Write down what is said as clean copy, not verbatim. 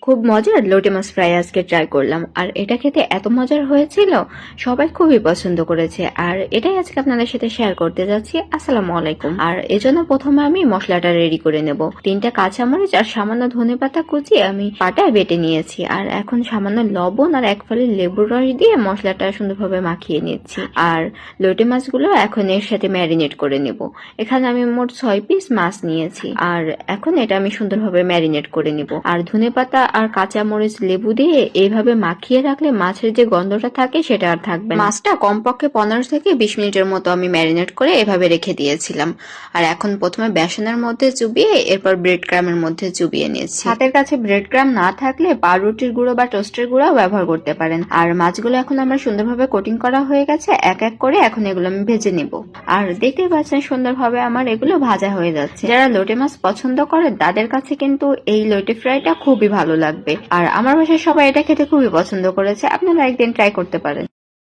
খুব মজার লোটে মাছ ফ্রাই আজকে ট্রাই করলাম, আর এটা খেতে এত মজার হয়েছিল, সবাই খুবই পছন্দ করেছে। আর এটাই আজকে আপনাদের সাথে শেয়ার করতে যাচ্ছি। আসসালামু আলাইকুম। আর এজন্য প্রথমে আমি মশলাটা রেডি করে নেব। 3টা কাঁচামরিচ আর সামান্য ধনেপাতা কুচি আমি পাটায় বেটে নিয়েছি। আর এখন সামান্য লবণ আর 1 ফালি লেবুর রস দিয়ে মশলাটা সুন্দরভাবে মাখিয়ে নিচ্ছি। আর লোটে মাছগুলো এখন এর সাথে ম্যারিনেট করে নেব। এখানে আমি মোট 6 পিস মাছ নিয়েছি। আর এখন এটা আমি সুন্দরভাবে ম্যারিনেট করে নিব। আর ধনেপাতা আর কাঁচামরিচ লেবু দিয়ে এইভাবে মাখিয়ে রাখলে মাছের যে গন্ধটা থাকে সেটা আর থাকবে না। মাছটা কমপক্ষে 15 থেকে 20 মিনিটের মতো আমি ম্যারিনেট করে এভাবে রেখে দিয়েছিলাম। আর এখন প্রথমে বেসনের মধ্যে চুবিয়ে এরপর ব্রেড ক্রামের মধ্যে চুবিয়ে নিয়েছি। হাতের কাছে ব্রেড ক্রাম না থাকলে পাউরুটির গুঁড়ো বা টোস্টের গুঁড়ো ব্যবহার করতে পারেন। আর মাছগুলো এখন আমার সুন্দরভাবে কোটিং করা হয়ে গেছে। এক এক করে এখন এগুলো আমি ভেজে নিব। আর দেখতেই পাচ্ছেন সুন্দরভাবে আমার এগুলো ভাজা হয়ে যাচ্ছে। যারা লোটে মাছ পছন্দ করে তাদের কাছে কিন্তু এই লোটে ফ্রাইটা খুবই ভালো লাগবে। আর আমার বাসায় সবাই এটা খেতে খুবই পছন্দ করেছে। আপনারা একদিন ট্রাই করতে পারেন।